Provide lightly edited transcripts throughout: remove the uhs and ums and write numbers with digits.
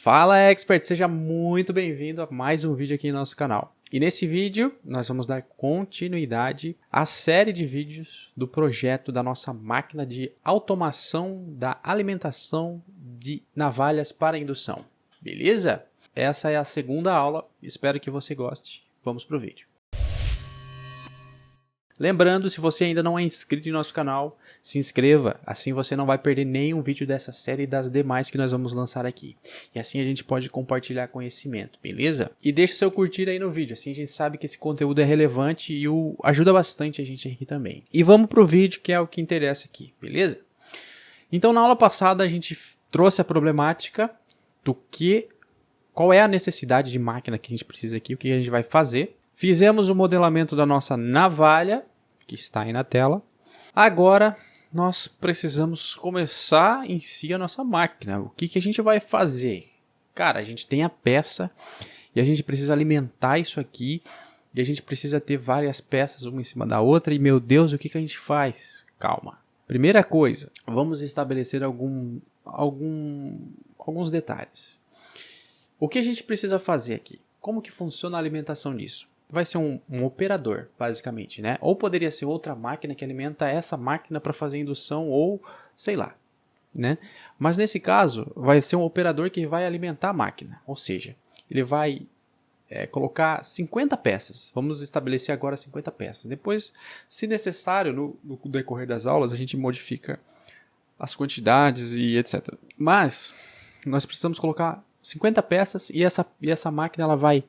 Fala Expert, seja muito bem-vindo a mais um vídeo aqui no nosso canal. E nesse vídeo nós vamos dar continuidade à série de vídeos do projeto da nossa máquina de automação da alimentação de navalhas para indução. Beleza? Essa é a segunda aula, espero que você goste. Vamos para o vídeo. Lembrando, se você ainda não é inscrito em nosso canal, se inscreva, assim você não vai perder nenhum vídeo dessa série e das demais que nós vamos lançar aqui. E assim a gente pode compartilhar conhecimento, beleza? E deixa seu curtir aí no vídeo, assim a gente sabe que esse conteúdo é relevante e ajuda bastante a gente aqui também. E vamos pro vídeo que é o que interessa aqui, beleza? Então na aula passada a gente trouxe a problemática do qual é a necessidade de máquina que a gente precisa aqui, o que a gente vai fazer. Fizemos o modelamento da nossa navalha, que está aí na tela. Agora, nós precisamos começar em si a nossa máquina. O que a gente vai fazer? Cara, a gente tem a peça e a gente precisa alimentar isso aqui. E a gente precisa ter várias peças uma em cima da outra. E, meu Deus, o que a gente faz? Calma. Primeira coisa, vamos estabelecer alguns detalhes. O que a gente precisa fazer aqui? Como que funciona a alimentação disso? Vai ser um operador, basicamente, né? Ou poderia ser outra máquina que alimenta essa máquina para fazer indução ou sei lá, né? Mas nesse caso, vai ser um operador que vai alimentar a máquina. Ou seja, ele vai colocar 50 peças. Vamos estabelecer agora 50 peças. Depois, se necessário, no decorrer das aulas, a gente modifica as quantidades e etc. Mas, nós precisamos colocar 50 peças e essa máquina ela vai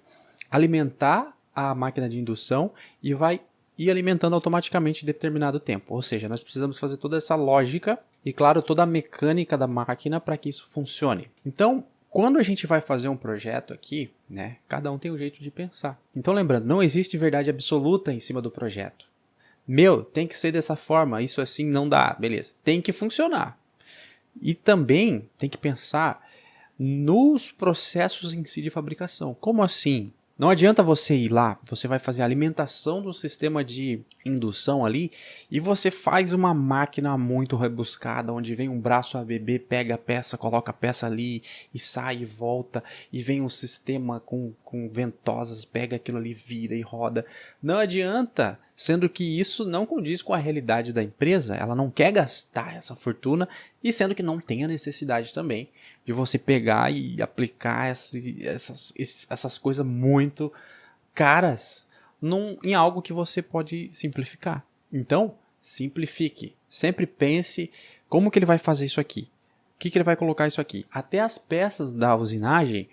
alimentar a máquina de indução e vai ir alimentando automaticamente em determinado tempo. Ou seja, nós precisamos fazer toda essa lógica e, claro, toda a mecânica da máquina para que isso funcione. Então, quando a gente vai fazer um projeto aqui, né, cada um tem um jeito de pensar. Então, lembrando, não existe verdade absoluta em cima do projeto. Tem que ser dessa forma, isso assim não dá, beleza. Tem que funcionar. E também tem que pensar nos processos em si de fabricação. Como assim? Não adianta você ir lá, você vai fazer a alimentação do sistema de indução ali e você faz uma máquina muito rebuscada, onde vem um braço ABB, pega a peça, coloca a peça ali e sai e volta, e vem um sistema com ventosas, pega aquilo ali, vira e roda. Não adianta, sendo que isso não condiz com a realidade da empresa, ela não quer gastar essa fortuna e sendo que não tem a necessidade também de você pegar e aplicar essas coisas muito caras em algo que você pode simplificar. Então, simplifique. Sempre pense como que ele vai fazer isso aqui. O que ele vai colocar isso aqui. Até as peças da usinagem,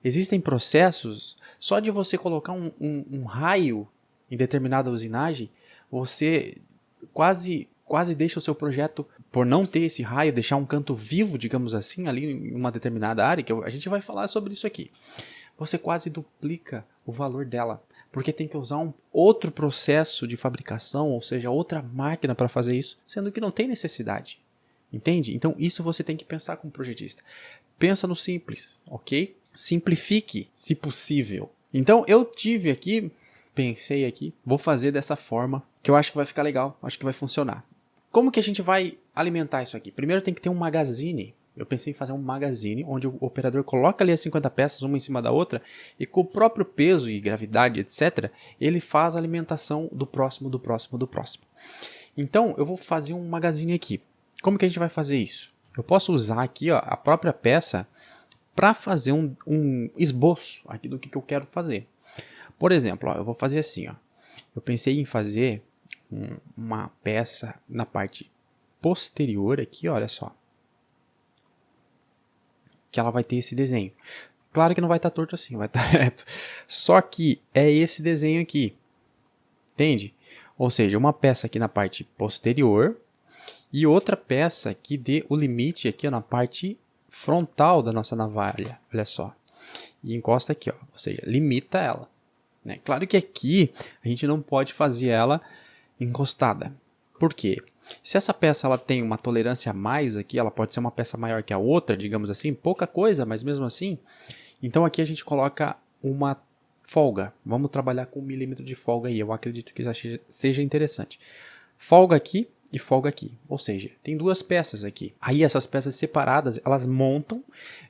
existem processos, só de você colocar um raio em determinada usinagem, você quase deixa o seu projeto, por não ter esse raio, deixar um canto vivo, digamos assim, ali em uma determinada área, que a gente vai falar sobre isso aqui. Você quase duplica o valor dela, porque tem que usar um outro processo de fabricação, ou seja, outra máquina para fazer isso, sendo que não tem necessidade. Entende? Então isso você tem que pensar como projetista. Pensa no simples, ok? Simplifique, se possível. Então eu pensei aqui, vou fazer dessa forma, que eu acho que vai ficar legal, acho que vai funcionar. Como que a gente vai alimentar isso aqui? Primeiro tem que ter um magazine. Eu pensei em fazer um magazine, onde o operador coloca ali as 50 peças, uma em cima da outra, e com o próprio peso e gravidade, etc., ele faz a alimentação do próximo. Então, eu vou fazer um magazine aqui. Como que a gente vai fazer isso? Eu posso usar aqui a própria peça para fazer um esboço aqui do que eu quero fazer. Por exemplo, eu vou fazer assim. Eu pensei em fazer uma peça na parte posterior aqui, olha só. Que ela vai ter esse desenho. Claro que não vai estar torto assim, vai estar reto. Só que é esse desenho aqui. Entende? Ou seja, uma peça aqui na parte posterior e outra peça que dê o limite aqui na parte frontal da nossa navalha. Olha só. E encosta aqui, ó. Ou seja, limita ela. Né? Claro que aqui a gente não pode fazer ela encostada. Por quê? Se essa peça ela tem uma tolerância a mais aqui, ela pode ser uma peça maior que a outra, digamos assim, pouca coisa, mas mesmo assim, então aqui a gente coloca uma folga. Vamos trabalhar com 1 milímetro de folga aí, eu acredito que seja interessante. Folga aqui e folga aqui. Ou seja, tem duas peças aqui. Aí essas peças separadas, elas montam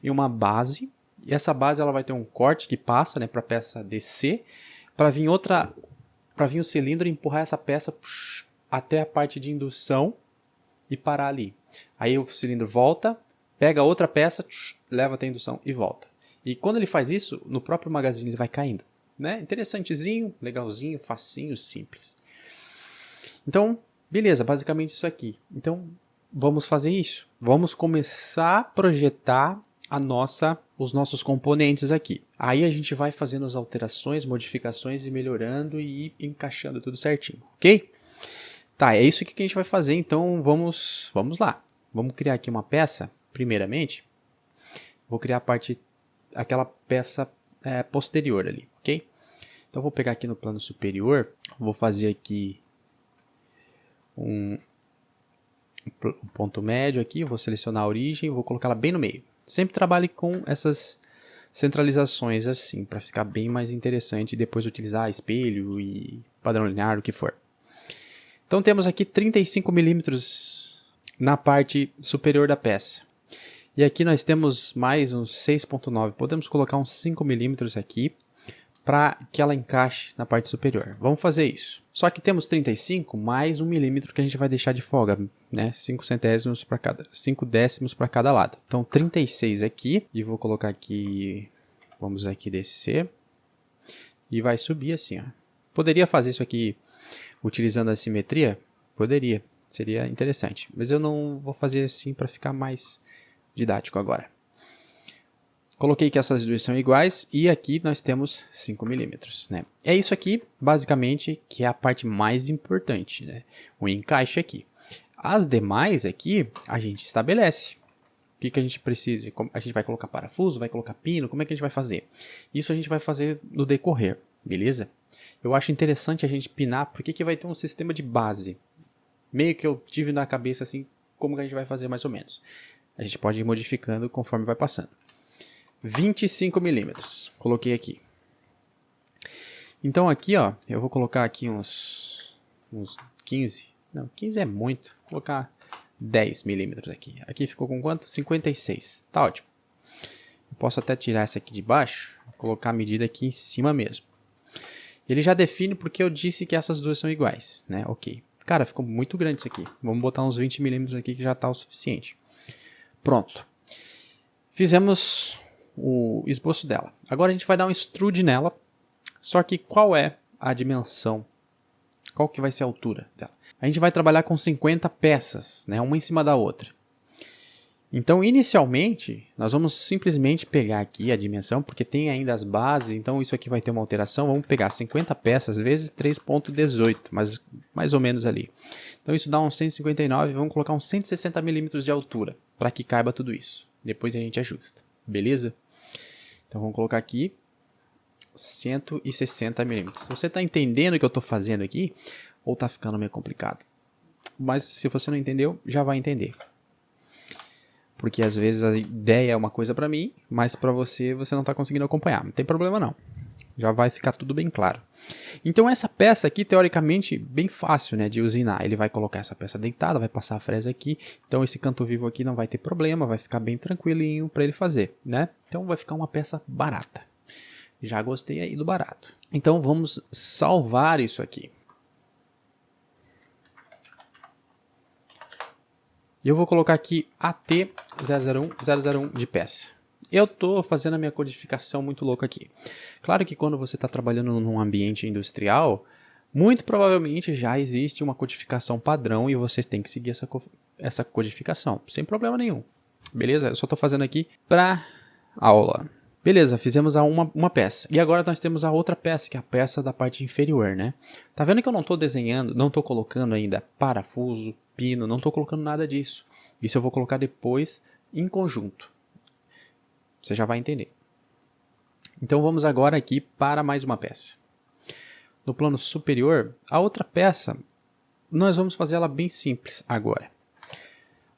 em uma base, e essa base ela vai ter um corte que passa, né, para a peça descer, para vir o cilindro empurrar essa peça até a parte de indução e parar ali. Aí o cilindro volta, pega outra peça, leva até a indução e volta. E quando ele faz isso, no próprio magazine ele vai caindo, né? Interessantezinho, legalzinho, facinho, simples. Então, beleza, basicamente isso aqui. Então, vamos fazer isso. Vamos começar a projetar os nossos componentes aqui. Aí a gente vai fazendo as alterações, modificações e melhorando e encaixando tudo certinho, ok? Tá, é isso que a gente vai fazer, então vamos lá. Vamos criar aqui uma peça, primeiramente. Vou criar aquela peça posterior ali, ok? Então vou pegar aqui no plano superior, vou fazer aqui um ponto médio aqui, vou selecionar a origem, vou colocá-la bem no meio. Sempre trabalhe com essas centralizações assim, para ficar bem mais interessante e depois utilizar espelho e padrão linear, o que for. Então temos aqui 35 milímetros na parte superior da peça. E aqui nós temos mais uns 6.9, podemos colocar uns 5 milímetros aqui, para que ela encaixe na parte superior. Vamos fazer isso. Só que temos 35 mais 1 milímetro que a gente vai deixar de folga, né? 5 centésimos para cada, 5 décimos para cada lado. Então 36 aqui, e vou colocar aqui, vamos aqui descer, e vai subir assim, ó. Poderia fazer isso aqui utilizando a simetria? Poderia, seria interessante. Mas eu não vou fazer assim para ficar mais didático agora. Coloquei que essas duas são iguais e aqui nós temos 5 milímetros, né? É isso aqui, basicamente, que é a parte mais importante, né? O encaixe aqui. As demais aqui, a gente estabelece. O que a gente precisa? A gente vai colocar parafuso, vai colocar pino, como é que a gente vai fazer? Isso a gente vai fazer no decorrer, beleza? Eu acho interessante a gente pinar, porque vai ter um sistema de base. Meio que eu tive na cabeça, assim, como que a gente vai fazer mais ou menos. A gente pode ir modificando conforme vai passando. 25 milímetros, coloquei aqui. Então aqui, ó, eu vou colocar aqui uns 15. Não, 15 é muito. Vou colocar 10 milímetros aqui. Aqui ficou com quanto? 56. Tá ótimo. Eu posso até tirar essa aqui de baixo, colocar a medida aqui em cima mesmo. Ele já define porque eu disse que essas duas são iguais, né? Ok. Cara, ficou muito grande isso aqui. Vamos botar uns 20 milímetros aqui que já está o suficiente. Pronto. Fizemos o esboço dela. Agora a gente vai dar um extrude nela. Só que qual é a dimensão? Qual que vai ser a altura dela? A gente vai trabalhar com 50 peças, né? Uma em cima da outra. Então, inicialmente, nós vamos simplesmente pegar aqui a dimensão, porque tem ainda as bases, então isso aqui vai ter uma alteração. Vamos pegar 50 peças vezes 3.18, mas mais ou menos ali. Então isso dá uns 159, vamos colocar uns 160 milímetros de altura, para que caiba tudo isso. Depois a gente ajusta, beleza? Então vamos colocar aqui 160 milímetros. Você está entendendo o que eu estou fazendo aqui? Ou está ficando meio complicado? Mas se você não entendeu, já vai entender. Porque às vezes a ideia é uma coisa para mim, mas para você não está conseguindo acompanhar. Não tem problema não. Já vai ficar tudo bem claro. Então essa peça aqui, teoricamente, bem fácil, né, de usinar. Ele vai colocar essa peça deitada, vai passar a fresa aqui. Então esse canto vivo aqui não vai ter problema, vai ficar bem tranquilinho para ele fazer, né? Então vai ficar uma peça barata. Já gostei aí do barato. Então vamos salvar isso aqui. E eu vou colocar aqui AT001001 de peça. Eu estou fazendo a minha codificação muito louca aqui. Claro que quando você está trabalhando num ambiente industrial, muito provavelmente já existe uma codificação padrão e você tem que seguir essa codificação, sem problema nenhum. Beleza? Eu só estou fazendo aqui para aula. Beleza, fizemos uma peça. E agora nós temos a outra peça, que é a peça da parte inferior, né? Tá vendo que eu não estou desenhando, não estou colocando ainda parafuso, pino, não estou colocando nada disso. Isso eu vou colocar depois em conjunto. Você já vai entender. Então vamos agora aqui para mais uma peça. No plano superior, a outra peça, nós vamos fazer ela bem simples agora.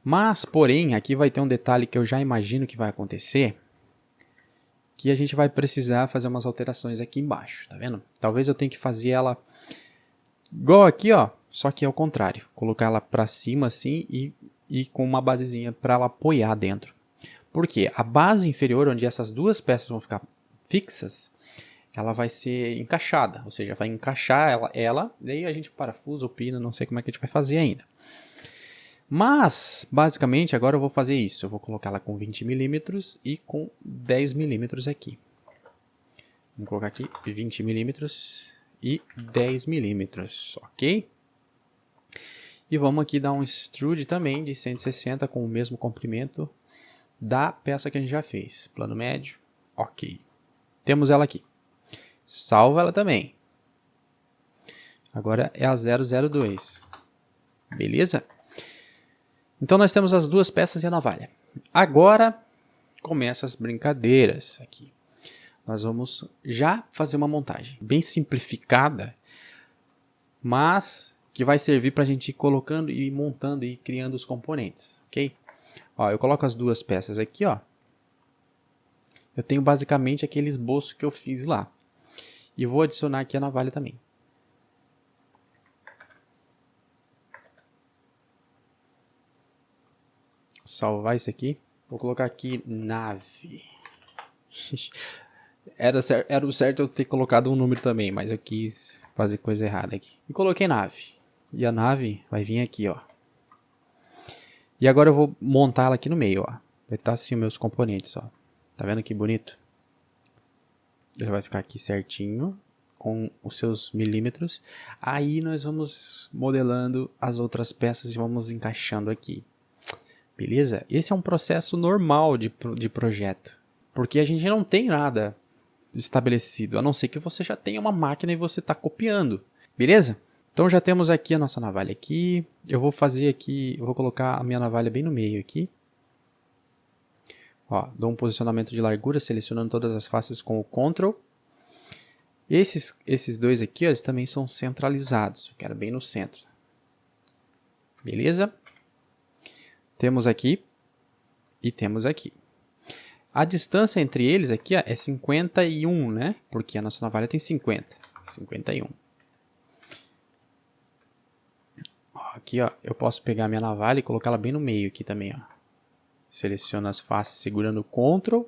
Mas, porém, aqui vai ter um detalhe que eu já imagino que vai acontecer, que a gente vai precisar fazer umas alterações aqui embaixo, tá vendo? Talvez eu tenha que fazer ela igual aqui, ó, só que é o contrário. Colocar ela para cima assim e com uma basezinha para ela apoiar dentro. Por quê? A base inferior, onde essas duas peças vão ficar fixas, ela vai ser encaixada, ou seja, vai encaixar ela, daí a gente parafusa ou pina, não sei como é que a gente vai fazer ainda. Mas, basicamente, agora eu vou fazer isso. Eu vou colocar ela com 20 milímetros e com 10 milímetros aqui. Vamos colocar aqui 20 milímetros e 10 milímetros, ok? E vamos aqui dar um extrude também de 160 com o mesmo comprimento da peça que a gente já fez. Plano médio, ok. Temos ela aqui. Salva ela também. Agora é a 002. Beleza? Então nós temos as duas peças e a navalha. Agora começam as brincadeiras aqui. Nós vamos já fazer uma montagem bem simplificada, mas que vai servir para a gente ir colocando e montando e criando os componentes, ok? Ó, eu coloco as duas peças aqui, ó. Eu tenho basicamente aquele esboço que eu fiz lá. E vou adicionar aqui a navalha também. Salvar isso aqui. Vou colocar aqui nave. Era o certo eu ter colocado um número também, mas eu quis fazer coisa errada aqui. E coloquei nave. E a nave vai vir aqui, ó. E agora eu vou montar ela aqui no meio, ó. Vai estar assim os meus componentes, ó. Tá vendo que bonito? Ele vai ficar aqui certinho, com os seus milímetros. Aí nós vamos modelando as outras peças e vamos encaixando aqui. Beleza? Esse é um processo normal de projeto. Porque a gente não tem nada estabelecido, a não ser que você já tenha uma máquina e você está copiando. Beleza? Então já temos aqui a nossa navalha aqui. Eu vou fazer aqui, eu vou colocar a minha navalha bem no meio aqui. Ó, dou um posicionamento de largura, selecionando todas as faces com o Ctrl. Esses dois aqui, ó, eles também são centralizados. Eu quero bem no centro. Beleza? Temos aqui e temos aqui. A distância entre eles aqui, ó, é 51, né? Porque a nossa navalha tem 50. 51. Ó, aqui, ó, eu posso pegar a minha navalha e colocá-la bem no meio aqui também, ó. Seleciono as faces segurando o Ctrl.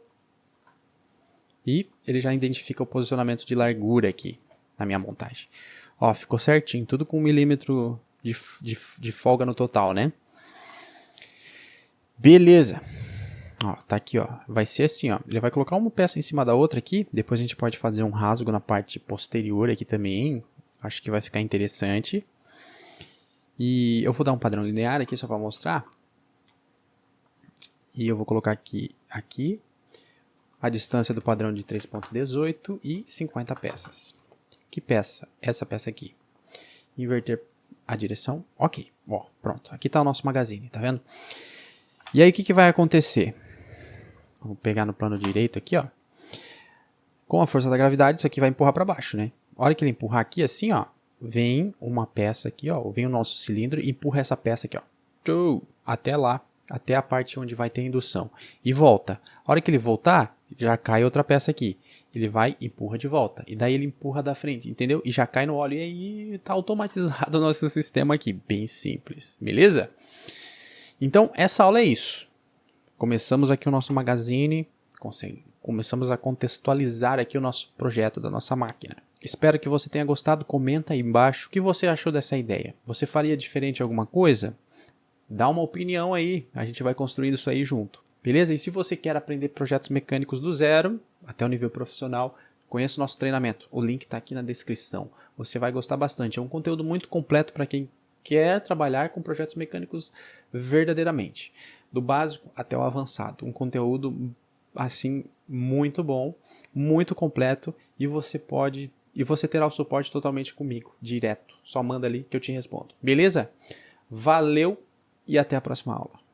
E ele já identifica o posicionamento de largura aqui na minha montagem. Ó, ficou certinho, tudo com 1 milímetro de folga no total, né? Beleza. Ó, tá aqui, ó. Vai ser assim, ó. Ele vai colocar uma peça em cima da outra aqui. Depois a gente pode fazer um rasgo na parte posterior aqui também. Acho que vai ficar interessante. E eu vou dar um padrão linear aqui só para mostrar. E eu vou colocar aqui a distância do padrão de 3.18 e 50 peças. Que peça? Essa peça aqui. Inverter a direção. Ok. Ó, pronto. Aqui está o nosso magazine, tá vendo? E aí o que vai acontecer? Vou pegar no plano direito aqui, ó. Com a força da gravidade, isso aqui vai empurrar para baixo, né? A hora que ele empurrar aqui, assim, ó, vem uma peça aqui, ó. Vem o nosso cilindro e empurra essa peça aqui, ó. Até lá. Até a parte onde vai ter indução. E volta. A hora que ele voltar, já cai outra peça aqui. Ele vai e empurra de volta. E daí ele empurra da frente, entendeu? E já cai no óleo. E aí tá automatizado o nosso sistema aqui. Bem simples. Beleza? Então, essa aula é isso. Começamos aqui o nosso magazine. Começamos a contextualizar aqui o nosso projeto da nossa máquina. Espero que você tenha gostado. Comenta aí embaixo o que você achou dessa ideia. Você faria diferente alguma coisa? Dá uma opinião aí, a gente vai construindo isso aí junto, beleza? E se você quer aprender projetos mecânicos do zero, até o nível profissional, conheça o nosso treinamento, o link está aqui na descrição. Você vai gostar bastante, é um conteúdo muito completo para quem quer trabalhar com projetos mecânicos verdadeiramente, do básico até o avançado, um conteúdo assim muito bom, muito completo e você terá o suporte totalmente comigo, direto, só manda ali que eu te respondo, beleza? Valeu! E até a próxima aula.